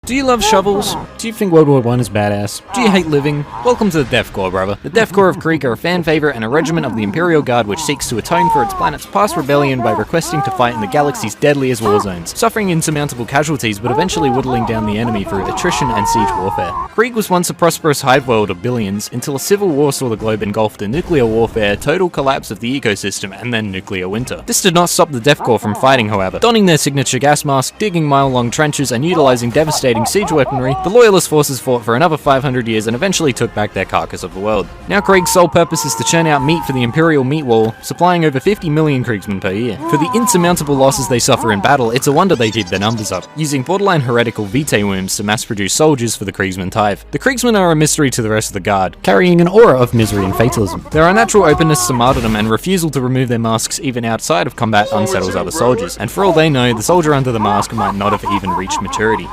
Do you love shovels? Do you think World War I is badass? Do you hate living? Welcome to the Death Corps, brother. The Death Corps of Krieg are a fan favorite and a regiment of the Imperial Guard which seeks to atone for its planet's past rebellion by requesting to fight in the galaxy's deadliest war zones, suffering insurmountable casualties but eventually whittling down the enemy through attrition and siege warfare. Krieg was once a prosperous hive world of billions until a civil war saw the globe engulfed in nuclear warfare, total collapse of the ecosystem, and then nuclear winter. This did not stop the Death Corps from fighting, however. Donning their signature gas mask, digging mile-long trenches, and utilizing devastating siege weaponry, the Loyalist forces fought for another 500 years and eventually took back their carcass of the world. Now Krieg's sole purpose is to churn out meat for the Imperial meat wall, supplying over 50 million Kriegsmen per year. For the insurmountable losses they suffer in battle, it's a wonder they keep their numbers up, using borderline heretical Vitae wombs to mass-produce soldiers for the Kriegsmen tithe. The Kriegsmen are a mystery to the rest of the Guard, carrying an aura of misery and fatalism. Their unnatural openness to martyrdom and refusal to remove their masks even outside of combat unsettles other soldiers, and for all they know, the soldier under the mask might not have even reached maturity.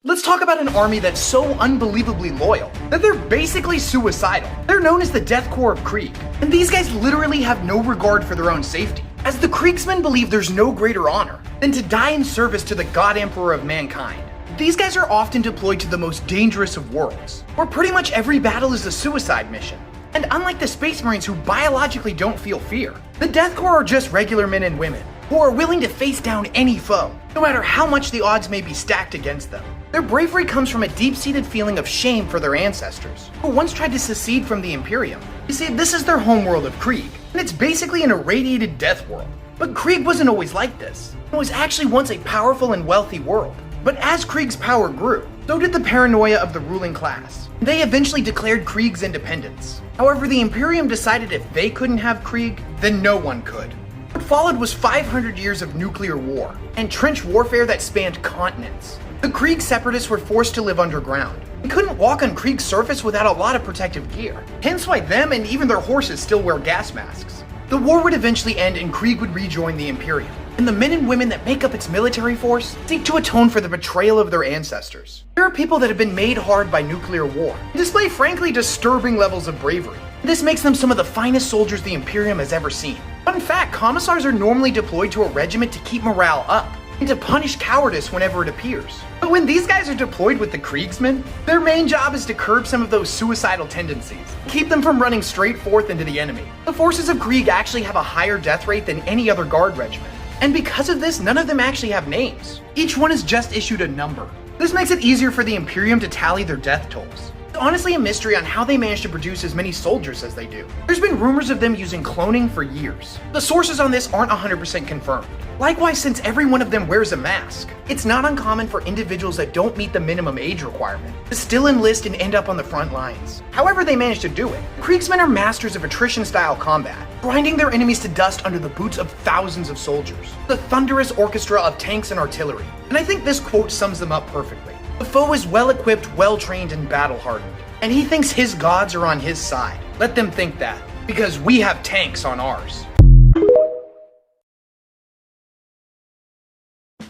Let's talk about an army that's so unbelievably loyal that they're basically suicidal. They're known as the Death Corps of Krieg, and these guys literally have no regard for their own safety, as the Kriegsmen believe there's no greater honor than to die in service to the God Emperor of mankind. These guys are often deployed to the most dangerous of worlds, where pretty much every battle is a suicide mission. And unlike the Space Marines who biologically don't feel fear, the Death Corps are just regular men and women who are willing to face down any foe, no matter how much the odds may be stacked against them. Their bravery comes from a deep-seated feeling of shame for their ancestors, who once tried to secede from the Imperium. You see, this is their homeworld of Krieg, and it's basically an irradiated death world. But Krieg wasn't always like this. It was actually once a powerful and wealthy world. But as Krieg's power grew, so did the paranoia of the ruling class. They eventually declared Krieg's independence. However, the Imperium decided if they couldn't have Krieg, then no one could. What followed was 500 years of nuclear war and trench warfare that spanned continents. The Krieg separatists were forced to live underground and couldn't walk on Krieg's surface without a lot of protective gear, hence why them and even their horses still wear gas masks. The war would eventually end and Krieg would rejoin the Imperium, and the men and women that make up its military force seek to atone for the betrayal of their ancestors. There are people that have been made hard by nuclear war and display frankly disturbing levels of bravery. This makes them some of the finest soldiers the Imperium has ever seen. Fun fact, commissars are normally deployed to a regiment to keep morale up and to punish cowardice whenever it appears. But when these guys are deployed with the Kriegsmen, their main job is to curb some of those suicidal tendencies, keep them from running straight forth into the enemy. The forces of Krieg actually have a higher death rate than any other Guard regiment, and because of this, none of them actually have names. Each one is just issued a number. This makes it easier for the Imperium to tally their death tolls. It's honestly a mystery on how they manage to produce as many soldiers as they do. There's been rumors of them using cloning for years. The sources on this aren't 100% confirmed. Likewise, since every one of them wears a mask, it's not uncommon for individuals that don't meet the minimum age requirement to still enlist and end up on the front lines. However they manage to do it, Kriegsmen are masters of attrition-style combat, grinding their enemies to dust under the boots of thousands of soldiers, the thunderous orchestra of tanks and artillery. And I think this quote sums them up perfectly. The foe is well-equipped, well-trained, and battle-hardened, and he thinks his gods are on his side. Let them think that, because we have tanks on ours.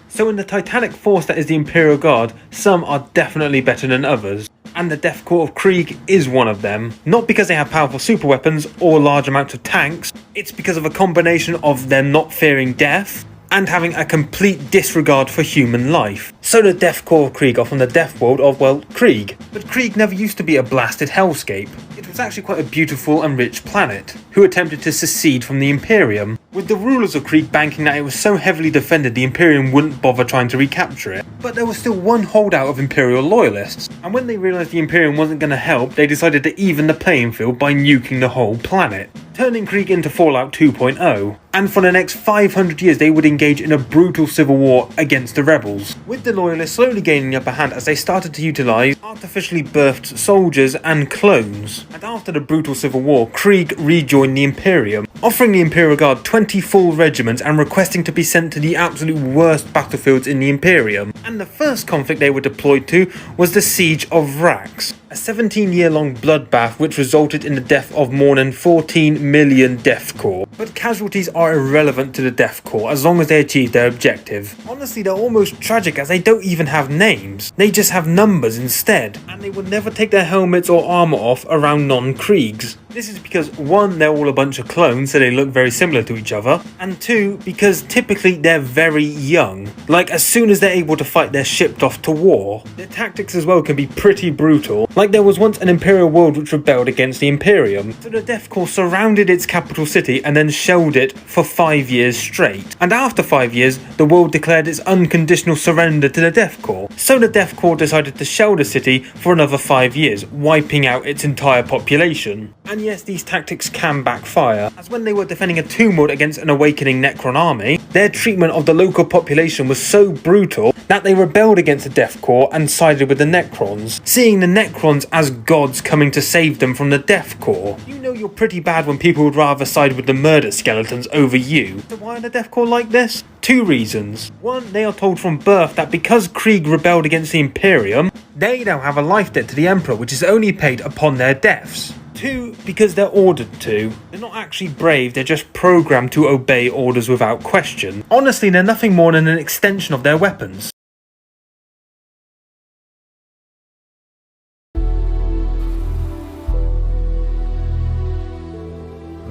So in the titanic force that is the Imperial Guard, some are definitely better than others. And the Death Corps of Krieg is one of them. Not because they have powerful super weapons or large amounts of tanks, it's because of a combination of them not fearing death and having a complete disregard for human life. So the Death Corps of Krieg are from the death world of, well, Krieg. But Krieg never used to be a blasted hellscape. It was actually quite a beautiful and rich planet, who attempted to secede from the Imperium, with the rulers of Krieg banking that it was so heavily defended the Imperium wouldn't bother trying to recapture it. But there was still one holdout of Imperial loyalists, and when they realised the Imperium wasn't going to help, they decided to even the playing field by nuking the whole planet, turning Krieg into Fallout 2.0. And for the next 500 years they would engage in a brutal civil war against the rebels, with the loyalists slowly gaining the upper hand as they started to utilise artificially birthed soldiers and clones. And after the brutal civil war, Krieg rejoined the Imperium, offering the Imperial Guard 20 full regiments and requesting to be sent to the absolute worst battlefields in the Imperium. And the first conflict they were deployed to was the Siege of Vrax, a 17-year-long bloodbath which resulted in the death of more than 14 million Death Corps. But casualties are irrelevant to the Death Corps as long as they achieve their objective. Honestly, they're almost tragic as they don't even have names. They just have numbers instead, and they will never take their helmets or armour off around non-Kriegs. This is because 1, they're all a bunch of clones so they look very similar to each other, and 2, because typically they're very young. Like, as soon as they're able to fight, they're shipped off to war. Their tactics as well can be pretty brutal. Like, there was once an Imperial world which rebelled against the Imperium, so the Death Corps surrounded its capital city and then shelled it for 5 years straight. And after 5 years, the world declared its unconditional surrender to the Death Corps. So the Death Corps decided to shell the city for another 5 years, wiping out its entire population. And yes, these tactics can backfire, as when they were defending a tomb world against an awakening Necron army, their treatment of the local population was so brutal that they rebelled against the Death Corps and sided with the Necrons, seeing the Necrons as gods coming to save them from the Death Corps. You know you're pretty bad when people would rather side with the murder skeletons over you. So why are the Death Corps like this? 2 reasons. 1, they are told from birth that because Krieg rebelled against the Imperium, they now have a life debt to the Emperor which is only paid upon their deaths. 2, because they're ordered to. They're not actually brave, they're just programmed to obey orders without question. Honestly, they're nothing more than an extension of their weapons.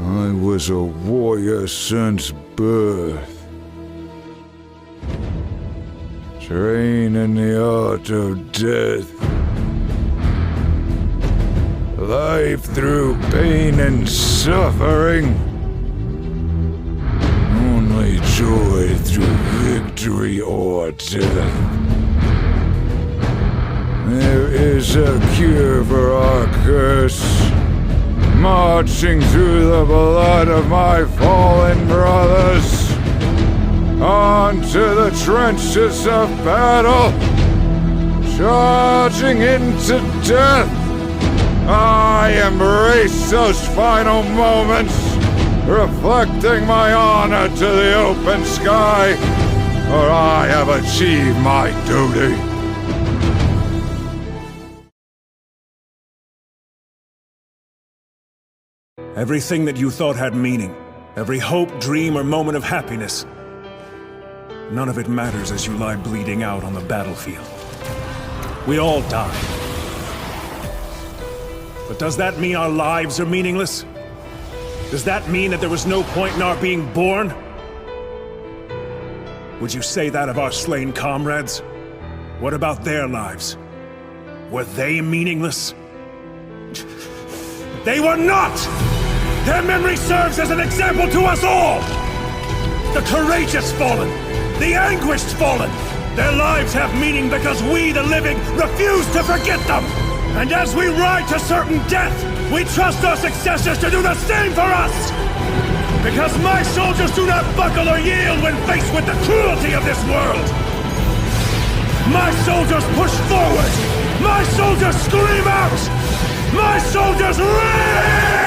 I was a warrior since birth. Trained in the art of death. Life through pain and suffering. Only joy through victory or death. There is a cure for our curse. Marching through the blood of my fallen brothers. Onto the trenches of battle. Charging into death. I embrace those final moments, reflecting my honor to the open sky, for I have achieved my duty. Everything that you thought had meaning, every hope, dream, or moment of happiness, none of it matters as you lie bleeding out on the battlefield. We all die. But does that mean our lives are meaningless? Does that mean that there was no point in our being born? Would you say that of our slain comrades? What about their lives? Were they meaningless? They were not! Their memory serves as an example to us all! The courageous fallen, the anguished fallen, their lives have meaning because we, the living, refuse to forget them! And as we ride to certain death, we trust our successors to do the same for us! Because my soldiers do not buckle or yield when faced with the cruelty of this world! My soldiers push forward! My soldiers scream out! My soldiers rage!